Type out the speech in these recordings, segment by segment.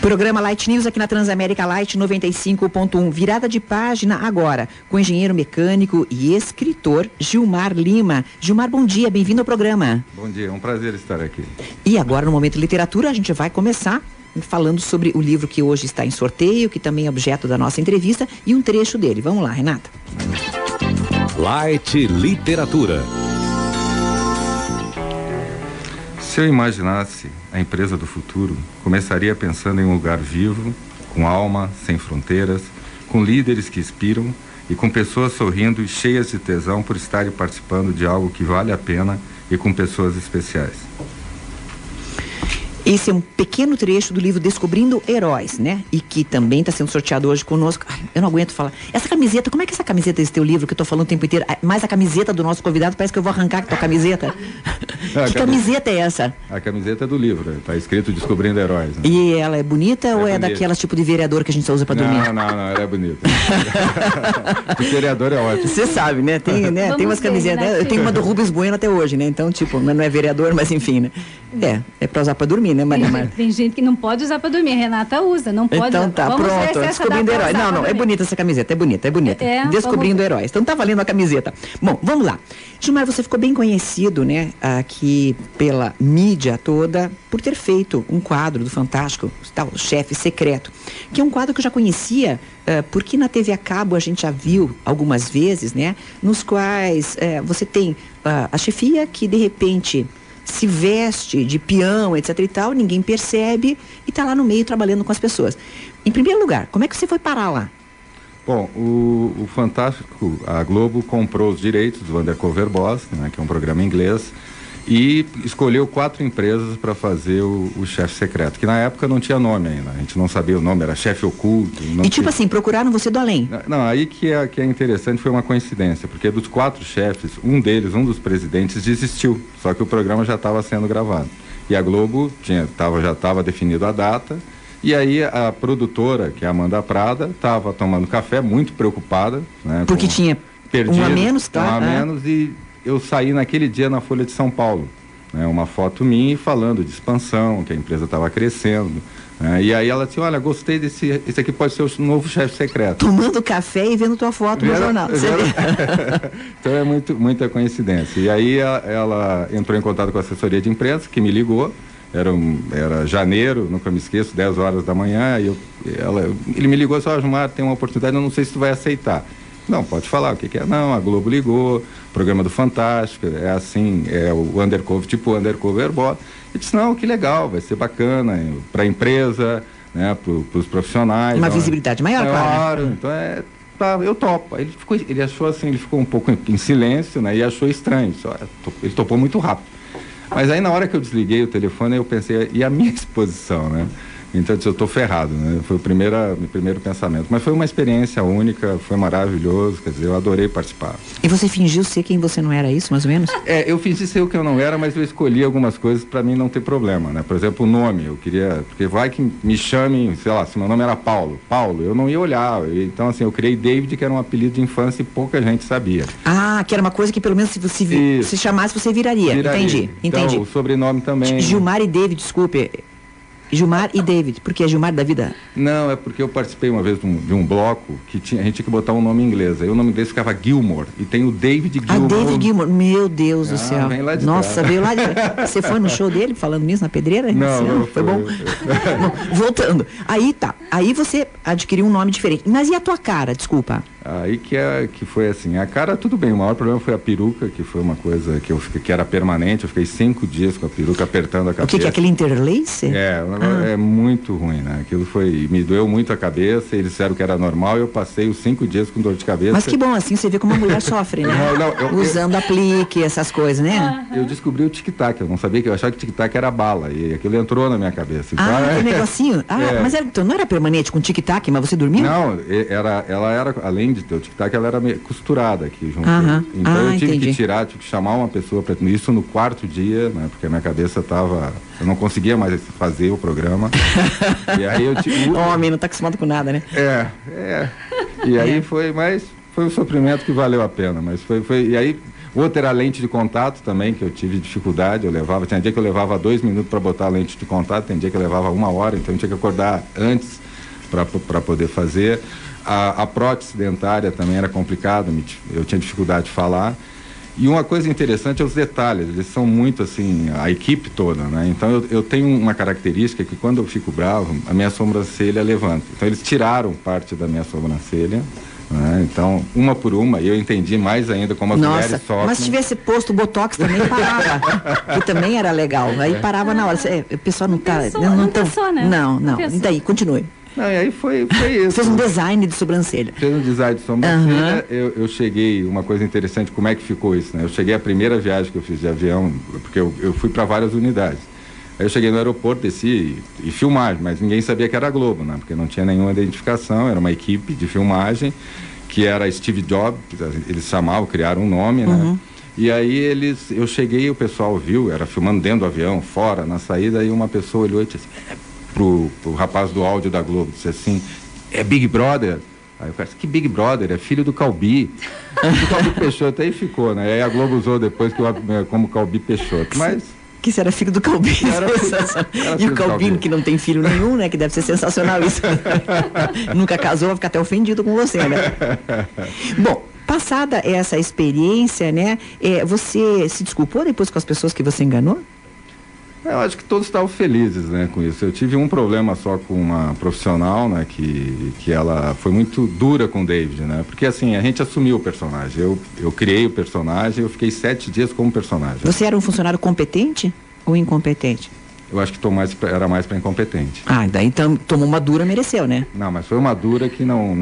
Programa Light News aqui na Transamérica Light 95.1. Virada de página agora, com o engenheiro mecânico e escritor Gilmar Lima. Gilmar, bom dia, bem-vindo ao programa. Bom dia, é um prazer estar aqui. E agora, no Momento Literatura, a gente vai começar falando sobre o livro que hoje está em sorteio, que também é objeto da nossa entrevista, e um trecho dele. Vamos lá, Renata. Light Literatura. Se eu imaginasse a empresa do futuro, começaria pensando em um lugar vivo, com alma, sem fronteiras, com líderes que inspiram e com pessoas sorrindo e cheias de tesão por estarem participando de algo que vale a pena e com pessoas especiais. Esse é um pequeno trecho do livro Descobrindo Heróis, né? E que também está sendo sorteado hoje conosco. Ai, eu não aguento falar. Essa camiseta, como é que é essa camiseta desse teu livro que eu tô falando o tempo inteiro? Mais a camiseta do nosso convidado, parece que eu vou arrancar com a tua camiseta. Que camiseta é essa? A camiseta é do livro, está escrito Descobrindo Heróis. Né? E ela é bonita ou é daquelas tipo de vereador que a gente só usa para dormir? Não, ela é bonita. De vereador é ótimo. Você sabe, né? Tem, né? Tem umas camisetas, né? Eu tenho uma do Rubens Bueno até hoje, né? Então, tipo, não é vereador, mas enfim, né? É para usar para dormir, né, Maria Marta? Tem gente que não pode usar para dormir, a Renata usa, não pode. Então tá, vamos pronto, Descobrindo Heróis. Não, é bonita essa camiseta, é bonita. Descobrindo Heróis. Então tá valendo a camiseta. Bom, vamos lá. Gilmar, você ficou bem conhecido, né, aqui pela mídia toda, por ter feito um quadro do Fantástico, tal, Chefe Secreto, que é um quadro que eu já conhecia, porque na TV a cabo a gente já viu algumas vezes, né, nos quais você tem a chefia que de repente se veste de peão, etc e tal, ninguém percebe e está lá no meio trabalhando com as pessoas. Em primeiro lugar, como é que você foi parar lá? Bom, o Fantástico, a Globo comprou os direitos do Undercover Boss, né, que é um programa inglês, e escolheu 4 empresas para fazer o Chefe Secreto, que na época não tinha nome ainda, a gente não sabia o nome, era Chefe Oculto. E tipo assim, procuraram você do além? Não, aí que é interessante, foi uma coincidência, porque dos 4 chefes, um dos presidentes desistiu, só que o programa já estava sendo gravado. E a Globo já estava definido a data, e aí a produtora, que é a Amanda Prada, estava tomando café, muito preocupada, né? Porque tinha um a menos, tá? Um a menos, e eu saí naquele dia na Folha de São Paulo, né? Uma foto minha falando de expansão, que a empresa estava crescendo, né? E aí ela disse, olha, gostei esse aqui pode ser o novo chefe secreto. Tomando café e vendo tua foto no jornal. Então é muita coincidência. E aí ela entrou em contato com a assessoria de imprensa, que me ligou. Era janeiro, nunca me esqueço, 10 horas da manhã, e ele me ligou e disse, Gilmar, tem uma oportunidade, eu não sei se tu vai aceitar. Não, pode falar, o que é? Não, a Globo ligou, programa do Fantástico, é assim, é o Undercover, tipo o Undercover Boss. E disse, não, que legal, vai ser bacana para a empresa, né, para os profissionais. Uma visibilidade maior, claro. Então eu topo. Aí ele achou assim, ele ficou um pouco em silêncio, né, e achou estranho, ele topou muito rápido. Mas aí na hora que eu desliguei o telefone, eu pensei, e a minha exposição, né? Então eu disse, eu estou ferrado, né? Foi o primeiro pensamento. Mas foi uma experiência única, foi maravilhoso, quer dizer, eu adorei participar. E você fingiu ser quem você não era, isso, mais ou menos? Eu fingi ser o que eu não era, mas eu escolhi algumas coisas para mim não ter problema, né? Por exemplo, o nome, eu queria, porque vai que me chamem, sei lá, se meu nome era Paulo, eu não ia olhar. Então, assim, eu criei David, que era um apelido de infância e pouca gente sabia. Ah, que era uma coisa que pelo menos se você se chamasse, você viraria. Entendi. Então, o sobrenome também. Gilmar e David, desculpe. Gilmar e David, porque é Gilmar da vida? Não, é porque eu participei uma vez de um bloco que a gente tinha que botar um nome em inglês. Aí o nome dele ficava Gilmore, e tem o David Gilmour. David Gilmour, meu Deus do céu. Vem lá de Nossa, veio lá de... Você foi no show dele falando nisso na pedreira? Não, foi bom? Voltando. Aí tá, aí você adquiriu um nome diferente. Mas e a tua cara, desculpa? Aí que foi assim, a cara tudo bem, o maior problema foi a peruca, que foi uma coisa que era permanente, eu fiquei 5 dias com a peruca apertando a cabeça. O que é aquele interlace? É muito ruim, né? Aquilo me doeu muito a cabeça, eles disseram que era normal, eu passei os 5 dias com dor de cabeça. Mas que bom, assim você vê como a mulher sofre, né? Usando aplique, essas coisas, né? Eu descobri o tic-tac, eu não sabia, eu achava que tic-tac era bala, e aquilo entrou na minha cabeça. Então, que negocinho? Mas então não era permanente com tic-tac, mas você dormiu? Não, ela era, além de ter o tic-tac, ela era costurada aqui junto. Então eu tive que tirar, tive que chamar uma pessoa para isso no 4º dia, né? Porque a minha cabeça eu não conseguia mais fazer o programa. E aí eu tive... Homem, não tá acostumado com nada, né? E aí foi o sofrimento que valeu a pena, mas foi e aí Outra era a lente de contato também, que eu tive dificuldade, tinha dia que eu levava 2 minutos para botar a lente de contato, tem dia que eu levava 1 hora, então eu tinha que acordar antes para poder fazer. A prótese dentária também era complicada, eu tinha dificuldade de falar. E uma coisa interessante é os detalhes, eles são muito assim, a equipe toda, né? Então eu tenho uma característica que quando eu fico bravo, a minha sobrancelha levanta. Então eles tiraram parte da minha sobrancelha, né? Então, uma por uma, e eu entendi mais ainda como as mulheres sofrem. Mas se tivesse posto Botox também parava, que também era legal, aí parava na hora. O pessoal não tá... Não pensou, né? Não. E daí, continue. Não, e aí foi isso. Fez um design de sobrancelha. Fez um design de sobrancelha. Eu cheguei, uma coisa interessante, como é que ficou isso, né? Eu cheguei a primeira viagem que eu fiz de avião, porque eu fui para várias unidades. Aí eu cheguei no aeroporto, desci e filmagem, mas ninguém sabia que era a Globo, né? Porque não tinha nenhuma identificação, era uma equipe de filmagem, que era Steve Jobs, eles chamavam, criaram um nome, né? E aí eu cheguei e o pessoal viu, era filmando dentro do avião, fora, na saída, e uma pessoa olhou e disse assim, pro rapaz do áudio da Globo, disse assim, é Big Brother? Aí o cara disse, que Big Brother? É filho do Calbi. O Calbi Peixoto, aí ficou, né? Aí a Globo usou depois como Calbi Peixoto, mas... Que você era filho do Calbi. E o Calbino, que não tem filho nenhum, né? Que deve ser sensacional isso. Nunca casou, vai ficar até ofendido com você, né? Bom, passada essa experiência, né? Você se desculpou depois com as pessoas que você enganou? Eu acho que todos estavam felizes, né, com isso. Eu tive um problema só com uma profissional, né, que ela foi muito dura com o David, né, porque assim, a gente assumiu o personagem, eu criei o personagem, eu fiquei 7 dias como personagem. Você era um funcionário competente ou incompetente? Eu acho que era mais para incompetente. Daí então tomou uma dura, mereceu, né? Não, mas foi uma dura que não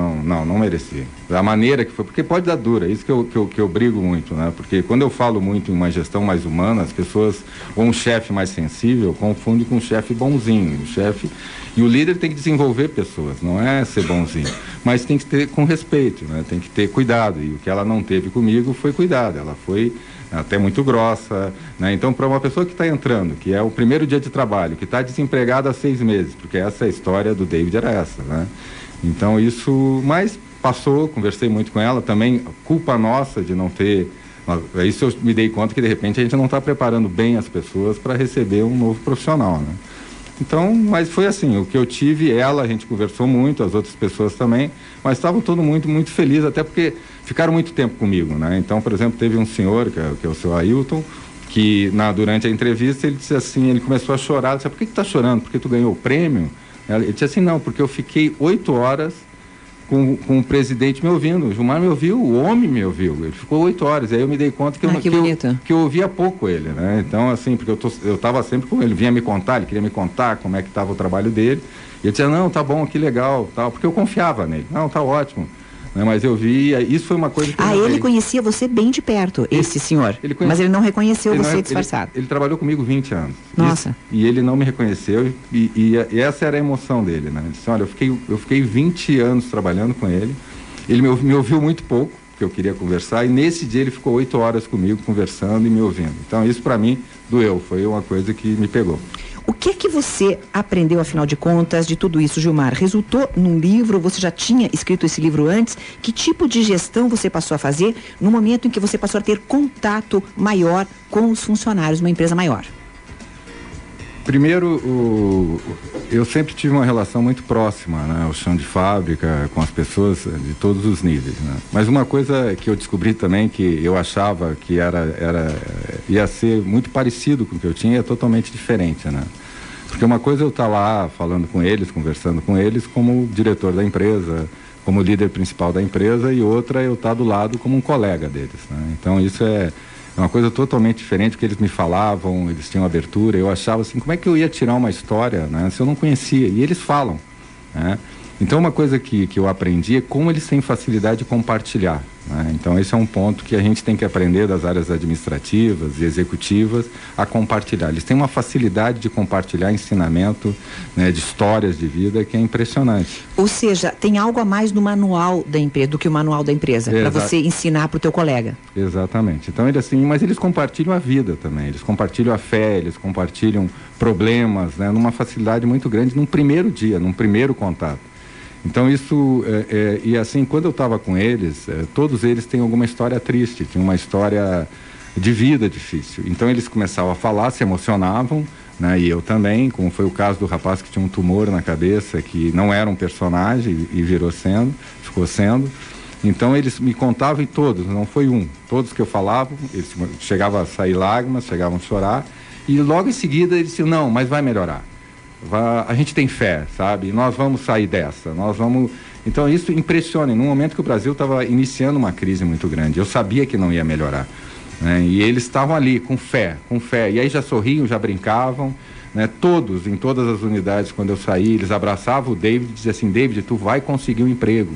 merecia. Da maneira que foi, porque pode dar dura, isso que eu brigo muito, né? Porque quando eu falo muito em uma gestão mais humana, as pessoas, ou um chefe mais sensível, confundem com um chefe bonzinho. E o líder tem que desenvolver pessoas, não é ser bonzinho. Mas tem que ter com respeito, né? Tem que ter cuidado. E o que ela não teve comigo foi cuidado. Ela foi até muito grossa, né? Então, para uma pessoa que está entrando, que é o primeiro dia de trabalho, que está desempregada há 6 meses, porque essa é a história do David, era essa, né? Então isso, mas passou, conversei muito com ela, também culpa nossa de não ter, isso eu me dei conta que de repente a gente não está preparando bem as pessoas para receber um novo profissional, né? Então, mas foi assim, o que eu tive, a gente conversou muito, as outras pessoas também, mas estavam todo muito, muito felizes, até porque ficaram muito tempo comigo, né? Então, por exemplo, teve um senhor, que é o seu Ailton, que durante a entrevista ele disse assim, ele começou a chorar, disse, por que está chorando? Porque tu ganhou o prêmio? Ele disse assim, não, porque eu fiquei 8 horas com o presidente me ouvindo, o Gilmar me ouviu, o homem me ouviu, ele ficou 8 horas, aí eu me dei conta que eu ouvia pouco ele, né? Então, assim, porque eu estava sempre com ele, vinha me contar, ele queria me contar como é que estava o trabalho dele, e ele dizia, não, tá bom, que legal, tal, porque eu confiava nele, não, tá ótimo. Mas eu vi, isso foi uma coisa que ele conhecia você bem de perto, esse senhor, mas ele não reconheceu você disfarçado. Ele trabalhou comigo 20 anos. Nossa. E ele não me reconheceu e essa era a emoção dele, né? Ele disse, olha, eu fiquei 20 anos trabalhando com ele, ele me ouviu muito pouco, porque eu queria conversar, e nesse dia ele ficou 8 horas comigo conversando e me ouvindo. Então isso para mim doeu, foi uma coisa que me pegou. O que você aprendeu, afinal de contas, de tudo isso, Gilmar? Resultou num livro? Você já tinha escrito esse livro antes? Que tipo de gestão você passou a fazer no momento em que você passou a ter contato maior com os funcionários de uma empresa maior? Primeiro, eu sempre tive uma relação muito próxima, né, ao chão de fábrica, com as pessoas de todos os níveis, né? Mas uma coisa que eu descobri também, que eu achava que ia ser muito parecido com o que eu tinha, é totalmente diferente, né? Porque uma coisa é eu estar lá falando com eles, conversando com eles como diretor da empresa, como líder principal da empresa, e outra é eu estar do lado como um colega deles, né? Então isso é uma coisa totalmente diferente, porque eles me falavam, eles tinham abertura, eu achava assim, como é que eu ia tirar uma história, né, se eu não conhecia? E eles falam, né? Então uma coisa que eu aprendi é como eles têm facilidade de compartilhar, né? Então esse é um ponto que a gente tem que aprender das áreas administrativas e executivas a compartilhar. Eles têm uma facilidade de compartilhar ensinamento, né, de histórias de vida que é impressionante. Ou seja, tem algo a mais no manual da empresa do que o manual da empresa, para você ensinar para o teu colega. Exatamente. Então mas eles compartilham a vida também, eles compartilham a fé, eles compartilham problemas, né, numa facilidade muito grande num primeiro dia, num primeiro contato. Então isso, e assim, quando eu estava com eles, todos eles têm alguma história triste, tinham uma história de vida difícil. Então eles começavam a falar, se emocionavam, né? E eu também, como foi o caso do rapaz que tinha um tumor na cabeça, que não era um personagem e ficou sendo. Então eles me contavam, e todos, não foi um, todos que eu falava, eles chegavam a sair lágrimas, chegavam a chorar, e logo em seguida eles diziam, não, mas vai melhorar. A gente tem fé, sabe? Nós vamos sair dessa, nós vamos... Então isso impressiona, num momento que o Brasil estava iniciando uma crise muito grande, eu sabia que não ia melhorar, né? E eles estavam ali com fé, e aí já sorriam, já brincavam, né? Todos, em todas as unidades, quando eu saí, eles abraçavam o David e diziam assim, David, tu vai conseguir um emprego.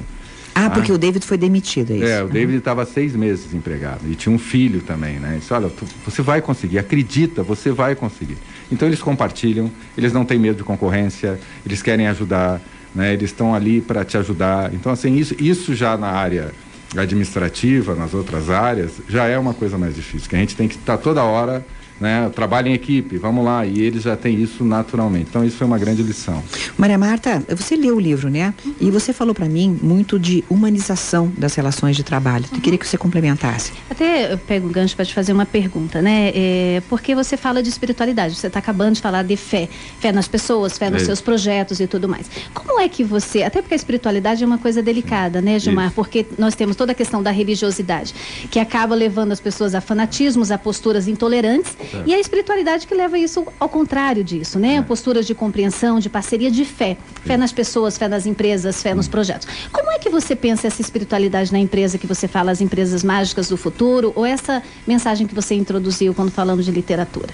Porque o David foi demitido, é isso? O David estava 6 meses desempregado e tinha um filho também, né? Ele disse, olha, você vai conseguir, acredita, você vai conseguir. Então eles compartilham, eles não têm medo de concorrência, eles querem ajudar, né? Eles estão ali para te ajudar. Então, assim, isso já na área administrativa, nas outras áreas, já é uma coisa mais difícil, que a gente tem que estar toda hora, né? Trabalho em equipe, vamos lá, e eles já têm isso naturalmente. Então isso foi uma grande lição. Maria Marta, você leu o livro, né? E você falou para mim muito de humanização das relações de trabalho. Eu queria que você complementasse. Até eu pego um gancho para te fazer uma pergunta, né? Porque você fala de espiritualidade, você está acabando de falar de fé nas pessoas, fé nos seus projetos e tudo mais. Como é que você, até porque a espiritualidade é uma coisa delicada, né, Gilmar? Isso. Porque nós temos toda a questão da religiosidade, que acaba levando as pessoas a fanatismos, a posturas intolerantes. E a espiritualidade que leva isso ao contrário disso, né? Posturas de compreensão, de parceria, de fé. Fé nas pessoas, fé nas empresas, fé nos projetos. Como é que você pensa essa espiritualidade na empresa que você fala, as empresas mágicas do futuro, ou essa mensagem que você introduziu quando falamos de literatura?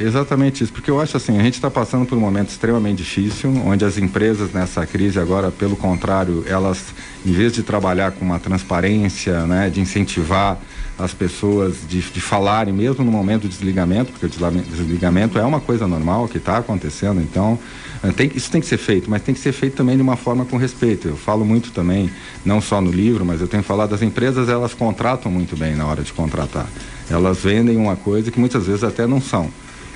Exatamente isso, porque eu acho assim, a gente está passando por um momento extremamente difícil, onde as empresas nessa crise agora, pelo contrário, elas, em vez de trabalhar com uma transparência, né, de incentivar as pessoas de falarem, mesmo no momento do desligamento, porque o desligamento é uma coisa normal que está acontecendo, então isso tem que ser feito, mas tem que ser feito também de uma forma com respeito. Eu falo muito também, não só no livro, mas eu tenho falado, as empresas, elas contratam muito bem na hora de contratar. Elas vendem uma coisa que muitas vezes até não são.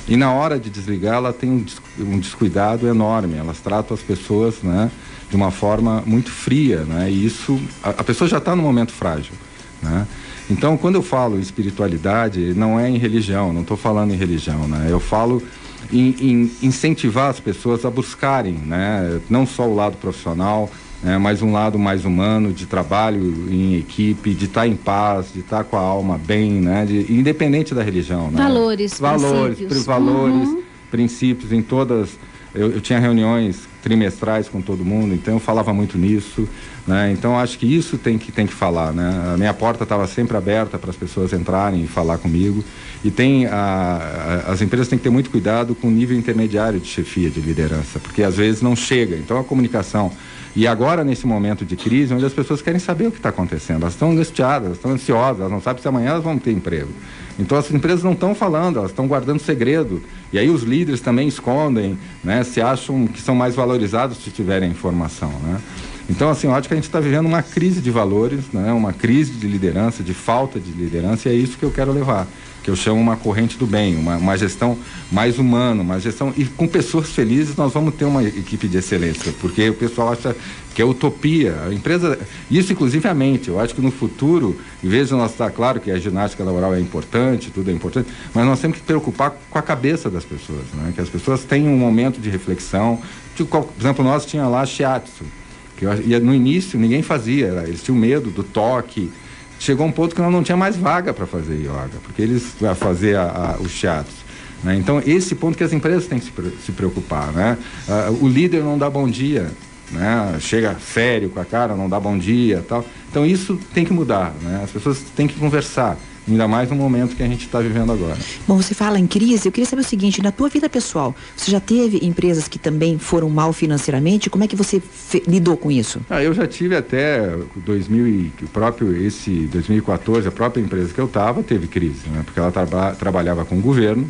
E na hora de desligar, ela tem um descuidado enorme. Elas tratam as pessoas, né, de uma forma muito fria, né? E isso, a pessoa já está num momento frágil, né? Então, quando eu falo em espiritualidade, não é em religião, não estou falando em religião, né? Eu falo em incentivar as pessoas a buscarem, né, não só o lado profissional, mas um lado mais humano, de trabalho em equipe, de estar em paz, de estar com a alma bem, né, independente da religião, né? Valores, princípios em todas. Eu tinha reuniões trimestrais com todo mundo, então eu falava muito nisso, né? Então acho que isso tem que falar, né? A minha porta estava sempre aberta para as pessoas entrarem e falar comigo, e as empresas têm que ter muito cuidado com o nível intermediário de chefia, de liderança, porque às vezes não chega. Então a comunicação, e agora nesse momento de crise, onde as pessoas querem saber o que está acontecendo, elas estão angustiadas, elas estão ansiosas, elas não sabem se amanhã elas vão ter emprego. Então as empresas não estão falando, elas estão guardando segredo. E aí os líderes também escondem, né? Se acham que são mais valorizados se tiverem informação, né? Então, assim, eu acho que a gente está vivendo uma crise de valores, né? Uma crise de liderança, de falta de liderança, e é isso que eu quero levar, que eu chamo uma corrente do bem, uma gestão mais humana, uma gestão, e com pessoas felizes nós vamos ter uma equipe de excelência, porque o pessoal acha que é utopia, a empresa, isso inclusive a mente. Eu acho que no futuro, em vez de nós estar, claro que a ginástica laboral é importante, tudo é importante, mas nós temos que preocupar com a cabeça das pessoas, né? Que as pessoas tenham um momento de reflexão. Por exemplo, nós tinha lá shiatsu, e no início ninguém fazia, eles tinham medo do toque. Chegou um ponto que nós não tinha mais vaga para fazer yoga, porque eles vão fazer os shiatsu, né? Então esse ponto que as empresas têm que se preocupar, né? O líder não dá bom dia, né? Chega sério com a cara, não dá bom dia, tal. Então isso tem que mudar, né? As pessoas têm que conversar, ainda mais no momento que a gente está vivendo agora. Bom, você fala em crise, eu queria saber o seguinte, na tua vida pessoal, você já teve empresas que também foram mal financeiramente? Como é que você lidou com isso? Eu já tive até 2014, a própria empresa que eu estava teve crise, né? Porque ela trabalhava com o governo,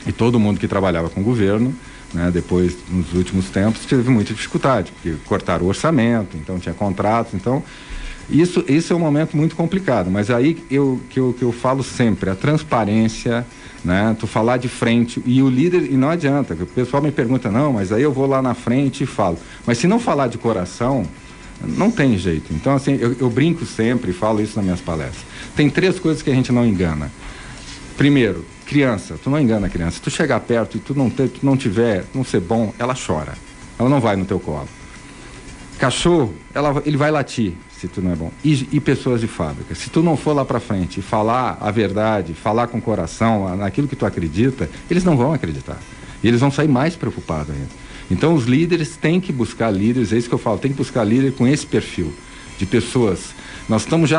e todo mundo que trabalhava com o governo, né, depois, nos últimos tempos, teve muita dificuldade, porque cortaram o orçamento, então tinha contratos, então isso é um momento muito complicado, mas aí que eu falo sempre, a transparência, né? Tu falar de frente, e o líder, e não adianta, o pessoal me pergunta, não, mas aí eu vou lá na frente e falo. Mas se não falar de coração, não tem jeito. Então, assim, eu brinco sempre e falo isso nas minhas palestras. Tem 3 coisas que a gente não engana. Primeiro, criança, tu não engana a criança. Se tu chegar perto e tu não ser bom, ela chora. Ela não vai no teu colo. Cachorro, ele vai latir se tu não é bom. E pessoas de fábrica. Se tu não for lá pra frente e falar a verdade, falar com o coração, naquilo que tu acredita, eles não vão acreditar. E eles vão sair mais preocupados ainda. Então os líderes têm que buscar líderes, é isso que eu falo, tem que buscar líder com esse perfil de pessoas. Nós temos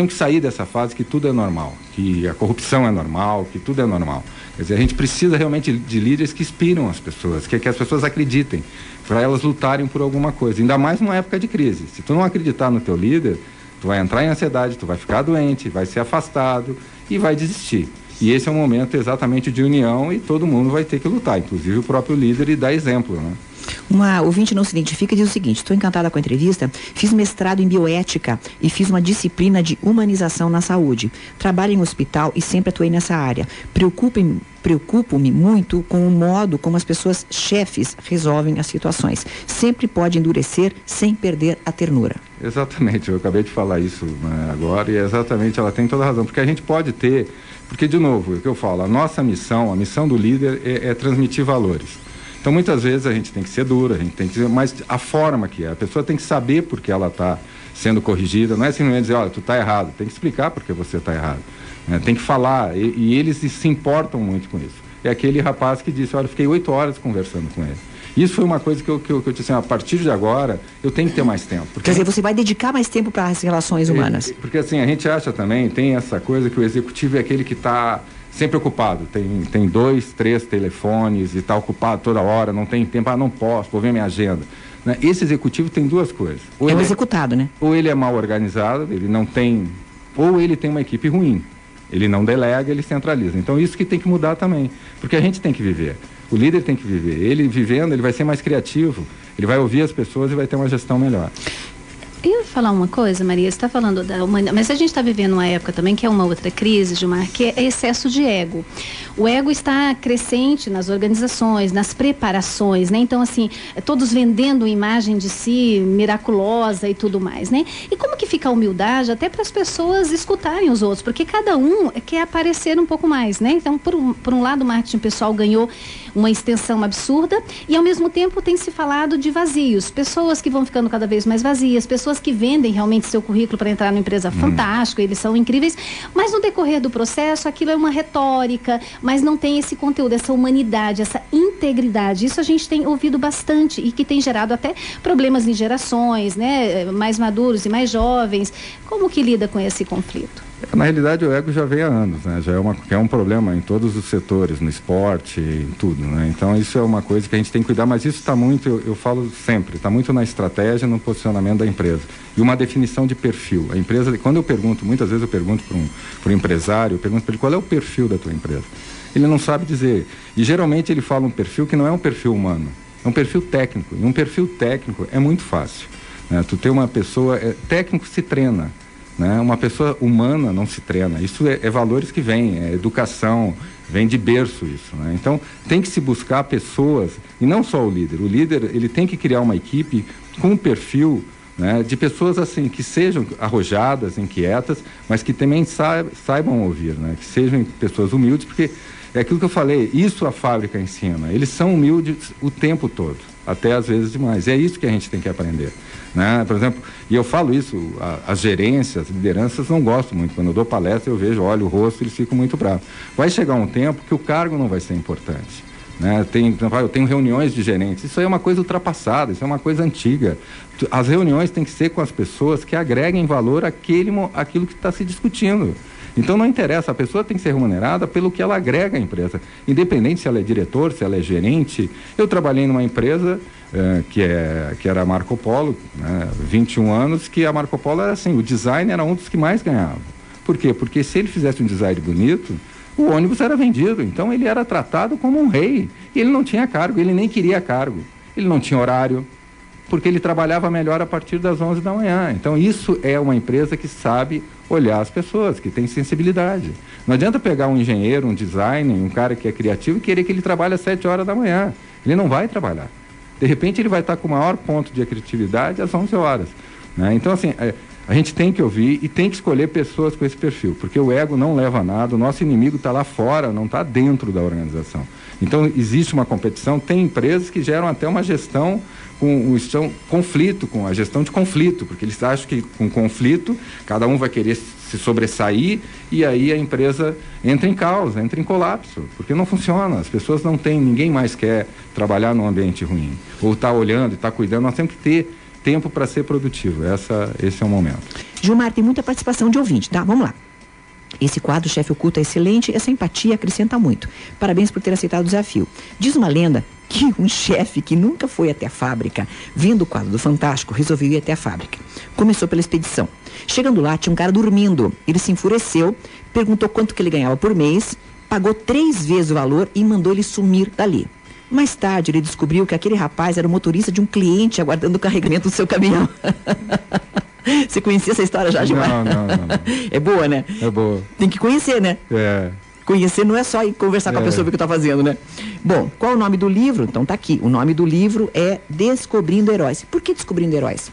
que sair dessa fase que tudo é normal, que a corrupção é normal, que tudo é normal. Quer dizer, a gente precisa realmente de líderes que inspiram as pessoas, que as pessoas acreditem, para elas lutarem por alguma coisa, ainda mais numa época de crise. Se tu não acreditar no teu líder, tu vai entrar em ansiedade, tu vai ficar doente, vai ser afastado e vai desistir. E esse é um momento exatamente de união e todo mundo vai ter que lutar, inclusive o próprio líder, e dar exemplo, né? Uma ouvinte não se identifica e diz o seguinte: estou encantada com a entrevista, fiz mestrado em bioética e fiz uma disciplina de humanização na saúde. Trabalho em hospital e sempre atuei nessa área. Preocupo-me muito com o modo como as pessoas chefes resolvem as situações. Sempre pode endurecer sem perder a ternura. Exatamente, eu acabei de falar isso, né, agora, e exatamente, ela tem toda a razão, porque a gente pode ter, porque de novo, é o que eu falo, a missão do líder é transmitir valores. Então, muitas vezes a gente tem que ser dura, a gente tem que ser, mas a forma que é, a pessoa tem que saber por que ela está sendo corrigida, não é simplesmente dizer, olha, tu está errado, tem que explicar por que você está errado, né? Tem que falar, e eles se importam muito com isso. É aquele rapaz que disse, olha, eu fiquei 8 horas conversando com ele. Isso foi uma coisa que eu disse, a partir de agora, eu tenho que ter mais tempo. Quer dizer, você vai dedicar mais tempo para as relações humanas. Porque assim, a gente acha também, tem essa coisa que o executivo é aquele que está sempre ocupado, tem 2, 3 telefones e está ocupado toda hora, não tem tempo, não posso, vou ver minha agenda. Né? Esse executivo tem 2 coisas. Ou ele executado, né? Ou ele é mal organizado, ele não tem, ou ele tem uma equipe ruim. Ele não delega, ele centraliza. Então isso que tem que mudar também, porque a gente tem que viver. O líder tem que viver. Ele vivendo, ele vai ser mais criativo, ele vai ouvir as pessoas e vai ter uma gestão melhor. Eu ia falar uma coisa, Maria, você está falando da humanidade, mas a gente está vivendo uma época também que é uma outra crise, Gilmar, que é excesso de ego. O ego está crescente nas organizações, nas preparações, né? Então, assim, todos vendendo imagem de si miraculosa e tudo mais, né? E como que fica a humildade até para as pessoas escutarem os outros? Porque cada um quer aparecer um pouco mais, né? Então, por um lado, o marketing pessoal ganhou uma extensão absurda e, ao mesmo tempo, tem se falado de vazios. Pessoas que vão ficando cada vez mais vazias, pessoas que vendem realmente seu currículo para entrar numa empresa fantástica, eles são incríveis, mas no decorrer do processo aquilo é uma retórica, mas não tem esse conteúdo, essa humanidade, essa integridade. Isso a gente tem ouvido bastante e que tem gerado até problemas em gerações, né, mais maduros e mais jovens. Como que lida com esse conflito? Na realidade, o ego já vem há anos, né? Já é um problema em todos os setores, no esporte, em tudo, né? Então, isso é uma coisa que a gente tem que cuidar, mas isso está muito, eu falo sempre, está muito na estratégia, no posicionamento da empresa. E uma definição de perfil. A empresa, quando eu pergunto, muitas vezes eu pergunto para um empresário, eu pergunto para ele qual é o perfil da tua empresa. Ele não sabe dizer. E geralmente ele fala um perfil que não é um perfil humano, é um perfil técnico. E um perfil técnico é muito fácil, né? Tu ter uma pessoa, técnico se treina. Né? Uma pessoa humana não se treina. Isso é valores que vêm, é educação, vem de berço isso. Né? Então, tem que se buscar pessoas, e não só o líder. O líder, ele tem que criar uma equipe com um perfil, né, de pessoas assim, que sejam arrojadas, inquietas, mas que também saibam ouvir, né? Que sejam pessoas humildes, porque é aquilo que eu falei, isso a fábrica ensina. Eles são humildes o tempo todo, até às vezes demais. E é isso que a gente tem que aprender. Né? Por exemplo, e eu falo isso, as gerências, as lideranças não gostam muito. Quando eu dou palestra, eu vejo, olho o rosto, eles ficam muito bravos. Vai chegar um tempo que o cargo não vai ser importante. Né? Eu tenho reuniões de gerentes, isso aí é uma coisa ultrapassada, isso é uma coisa antiga. As reuniões têm que ser com as pessoas que agreguem valor àquilo que está se discutindo. Então não interessa, a pessoa tem que ser remunerada pelo que ela agrega à empresa, independente se ela é diretor, se ela é gerente. Eu trabalhei numa empresa que era a Marco Polo, né, 21 anos, que a Marco Polo era assim, o design era um dos que mais ganhava. Por quê? Porque se ele fizesse um design bonito, o ônibus era vendido, então ele era tratado como um rei. E ele não tinha cargo, ele nem queria cargo, ele não tinha horário, porque ele trabalhava melhor a partir das 11 da manhã. Então isso é uma empresa que sabe olhar as pessoas, que têm sensibilidade. Não adianta pegar um engenheiro, um designer, um cara que é criativo e querer que ele trabalhe às 7 horas da manhã. Ele não vai trabalhar. De repente ele vai estar com o maior ponto de criatividade às 11 horas. Né? Então, assim, a gente tem que ouvir e tem que escolher pessoas com esse perfil, porque o ego não leva a nada, o nosso inimigo está lá fora, não está dentro da organização. Então, existe uma competição, tem empresas que geram até uma gestão com conflito, com a gestão de conflito, porque eles acham que com conflito, cada um vai querer se sobressair e aí a empresa entra em caos, entra em colapso, porque não funciona, as pessoas não têm, ninguém mais quer trabalhar num ambiente ruim, ou está olhando, está cuidando, nós temos que ter tempo para ser produtivo, esse é o momento. Gilmar, tem muita participação de ouvinte, tá? Vamos lá. Esse quadro, Chefe Oculto, é excelente, essa empatia acrescenta muito. Parabéns por ter aceitado o desafio. Diz uma lenda que um chefe que nunca foi até a fábrica, vendo o quadro do Fantástico, resolveu ir até a fábrica. Começou pela expedição. Chegando lá, tinha um cara dormindo. Ele se enfureceu, perguntou quanto que ele ganhava por mês, pagou 3 vezes o valor e mandou ele sumir dali. Mais tarde, ele descobriu que aquele rapaz era o motorista de um cliente aguardando o carregamento do seu caminhão. Você conhecia essa história já, Gilmar? Não. É boa, né? É boa. Tem que conhecer, né? É. Conhecer não é só ir conversar com a pessoa ver o que está fazendo, né? Bom, qual o nome do livro? Então tá aqui. O nome do livro é Descobrindo Heróis. Por que Descobrindo Heróis?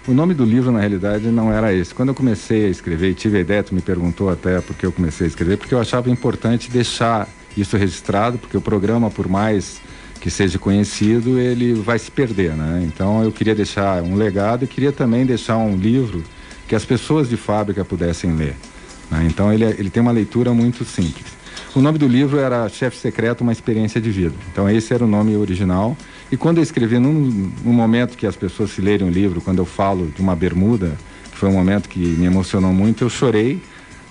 O nome do livro, na realidade, não era esse. Quando eu comecei a escrever, e tive a ideia, tu me perguntou até porque eu comecei a escrever, porque eu achava importante deixar isso registrado, porque o programa, por mais que seja conhecido, ele vai se perder, né? Então eu queria deixar um legado e queria também deixar um livro que as pessoas de fábrica pudessem ler, né? Então ele tem uma leitura muito simples. O nome do livro era Chefe Secreto, uma experiência de vida. Então esse era o nome original. E quando eu escrevi, num momento que as pessoas se lerem o livro, quando eu falo de uma bermuda, que foi um momento que me emocionou muito, eu chorei,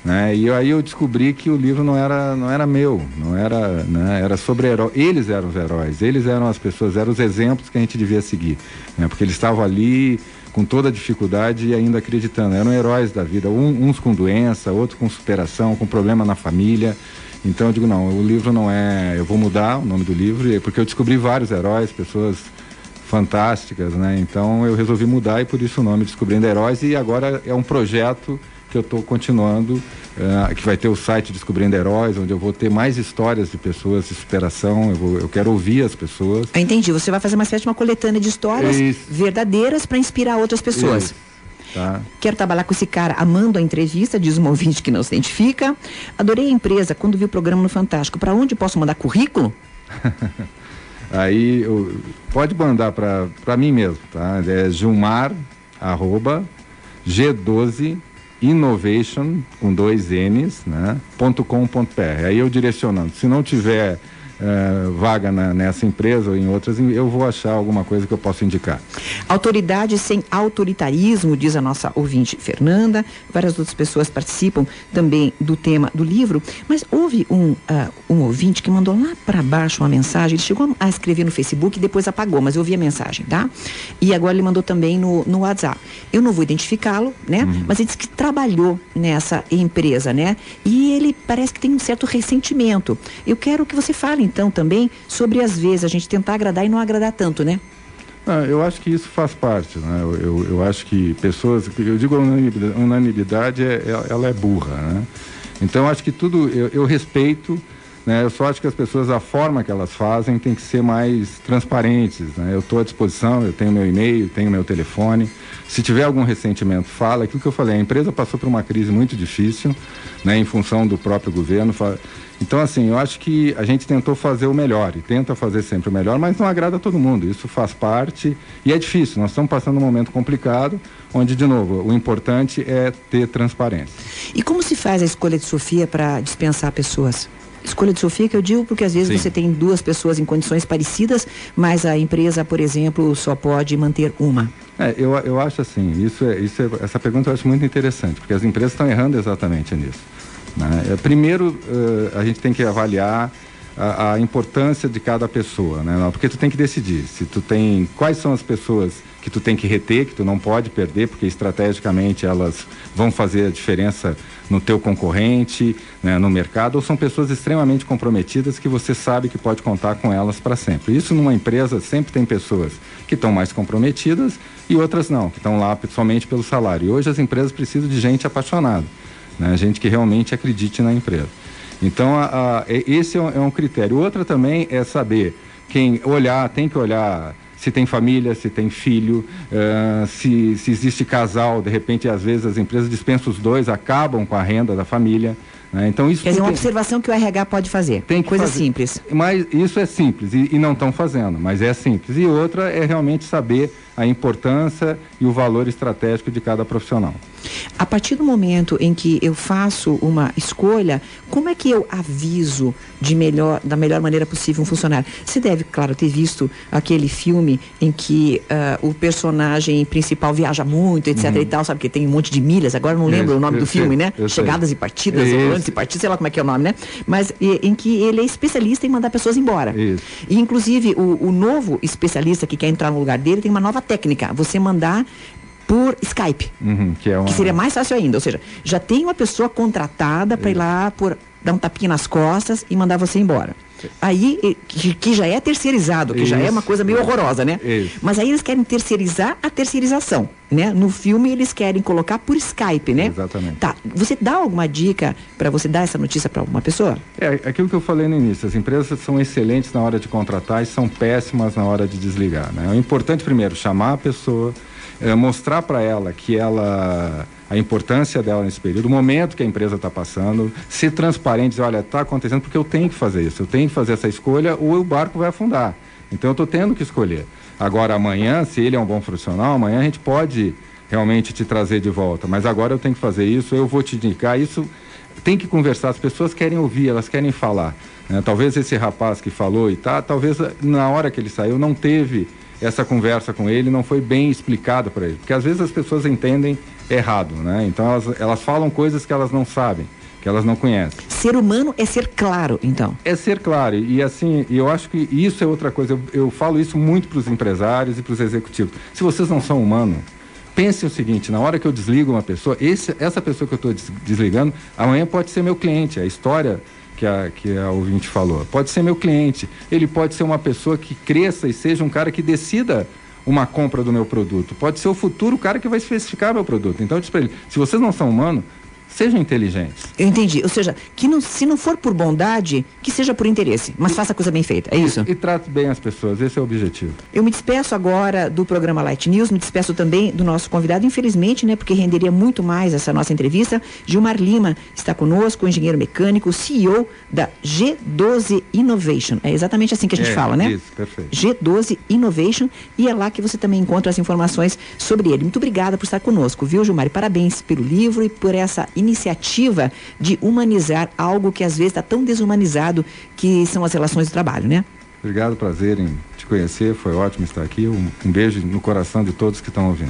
né? E aí eu descobri que o livro não era meu, não era, né? Era sobre heróis. Eles eram os heróis, eles eram as pessoas, eram os exemplos que a gente devia seguir, né? Porque eles estavam ali com toda a dificuldade e ainda acreditando, eram heróis da vida, uns com doença, outros com superação, com problema na família. Então eu digo, não, o livro não é, eu vou mudar o nome do livro, porque eu descobri vários heróis, pessoas fantásticas, né? Então eu resolvi mudar e por isso o nome Descobrindo Heróis, e agora é um projeto que eu estou continuando, que vai ter o site Descobrindo Heróis, onde eu vou ter mais histórias de pessoas de superação, eu quero ouvir as pessoas. Entendi, você vai fazer uma espécie de uma coletânea de histórias verdadeiras para inspirar outras pessoas. Isso. Tá. Quero trabalhar com esse cara, amando a entrevista, diz um ouvinte que não se identifica. Adorei a empresa, quando vi o programa no Fantástico. Para onde posso mandar currículo? Aí, pode mandar para mim mesmo, tá? É Gilmar@G12Innovation, com 2 N's, né? .com.br. Aí eu direcionando. Se não tiver vaga nessa empresa ou em outras, eu vou achar alguma coisa que eu possa indicar. Autoridade sem autoritarismo, diz a nossa ouvinte Fernanda. Várias outras pessoas participam também do tema do livro, mas houve um ouvinte que mandou lá para baixo uma mensagem. Ele chegou a escrever no Facebook e depois apagou, mas eu vi a mensagem, tá? E agora ele mandou também no WhatsApp. Eu não vou identificá-lo, né? Mas ele disse que trabalhou nessa empresa, né? E ele parece que tem um certo ressentimento. Eu quero que você fale então também sobre às vezes a gente tentar agradar e não agradar tanto, né? Eu acho que isso faz parte, né? Eu acho que pessoas, eu digo a unanimidade, ela é burra, né? Então eu acho que tudo, eu respeito, né? Eu só acho que as pessoas, a forma que elas fazem tem que ser mais transparentes, né? Eu estou à disposição, eu tenho meu e-mail, tenho meu telefone. Se tiver algum ressentimento, fala. Aquilo que eu falei, a empresa passou por uma crise muito difícil, né? Em função do próprio governo. Então, assim, eu acho que a gente tentou fazer o melhor e tenta fazer sempre o melhor, mas não agrada a todo mundo. Isso faz parte e é difícil. Nós estamos passando um momento complicado, onde, de novo, o importante é ter transparência. E como se faz a escolha de Sofia para dispensar pessoas? Escolha de Sofia que eu digo porque às vezes você tem 2 pessoas em condições parecidas, mas a empresa, por exemplo, só pode manter uma. Eu acho assim, essa pergunta eu acho muito interessante, porque as empresas estão errando exatamente nisso, né? Primeiro, a gente tem que avaliar a importância de cada pessoa, né? Porque tu tem que decidir quais são as pessoas que tu tem que reter, que tu não pode perder, porque estrategicamente elas vão fazer a diferença no teu concorrente, né, no mercado, ou são pessoas extremamente comprometidas que você sabe que pode contar com elas para sempre. Isso numa empresa sempre tem pessoas que estão mais comprometidas e outras não, que estão lá somente pelo salário. E hoje as empresas precisam de gente apaixonada. né? Gente que realmente acredite na empresa. Então, esse é um critério. Outra também é saber tem que olhar se tem família, se tem filho, se existe casal. De repente, às vezes, as empresas dispensam os dois, acabam com a renda da família. Né? Então, isso quer dizer, uma observação que o RH pode fazer. Tem coisa simples. Mas isso é simples e não estão fazendo, mas é simples. E outra é realmente saber a importância e o valor estratégico de cada profissional. A partir do momento em que eu faço uma escolha, como é que eu aviso da melhor maneira possível um funcionário? Você deve, claro, ter visto aquele filme em que o personagem principal viaja muito, etc. e tal, sabe que tem um monte de milhas, agora não lembro o nome do filme, né? Chegadas e partidas, ou antes e partidas, sei lá como é que é o nome, né? Mas em que ele é especialista em mandar pessoas embora. Isso. E inclusive o novo especialista que quer entrar no lugar dele tem uma nova técnica, você mandar por Skype, que seria mais fácil ainda, ou seja, já tem uma pessoa contratada para ir lá dar um tapinha nas costas e mandar você embora. Aí, que já é terceirizado, que já é uma coisa meio horrorosa, né? Mas aí eles querem terceirizar a terceirização, né? No filme eles querem colocar por Skype, né? Exatamente. Tá, você dá alguma dica para você dar essa notícia para alguma pessoa? Aquilo que eu falei no início, as empresas são excelentes na hora de contratar e são péssimas na hora de desligar, né? É importante primeiro chamar a pessoa, mostrar para ela a importância dela nesse período, o momento que a empresa está passando, ser transparente, dizer, olha, está acontecendo porque eu tenho que fazer isso, eu tenho que fazer essa escolha ou o barco vai afundar. Então eu estou tendo que escolher. Agora amanhã, se ele é um bom profissional, amanhã a gente pode realmente te trazer de volta, mas agora eu tenho que fazer isso, eu vou te indicar isso, tem que conversar, as pessoas querem ouvir, elas querem falar. Né? Talvez esse rapaz que falou talvez na hora que ele saiu não teve essa conversa com ele, não foi bem explicado para ele, porque às vezes as pessoas entendem errado, né? Então elas falam coisas que elas não sabem, que elas não conhecem. Ser humano é ser claro, então. É ser claro, e assim, eu acho que isso é outra coisa, eu falo isso muito para os empresários e para os executivos. Se vocês não são humanos, pensem o seguinte, na hora que eu desligo uma pessoa, essa pessoa que eu estou desligando, amanhã pode ser meu cliente, a história que a ouvinte falou, pode ser meu cliente, ele pode ser uma pessoa que cresça e seja um cara que decida uma compra do meu produto, pode ser o futuro cara que vai especificar meu produto. Então eu disse para ele, se vocês não são humanos, sejam inteligentes. Eu entendi, ou seja, se não for por bondade, que seja por interesse, mas faça a coisa bem feita, é isso? E trate bem as pessoas, esse é o objetivo. Eu me despeço agora do programa Light News, me despeço também do nosso convidado, infelizmente, né, porque renderia muito mais essa nossa entrevista. Gilmar Lima está conosco, engenheiro mecânico, CEO da G12 Innovation, é exatamente assim que a gente fala, né? Isso, perfeito. G12 Innovation, e é lá que você também encontra as informações sobre ele. Muito obrigada por estar conosco, viu, Gilmar? E parabéns pelo livro e por essa iniciativa de humanizar algo que às vezes está tão desumanizado, que são as relações de trabalho, né? Obrigado, prazer em te conhecer, foi ótimo estar aqui, um beijo no coração de todos que estão ouvindo.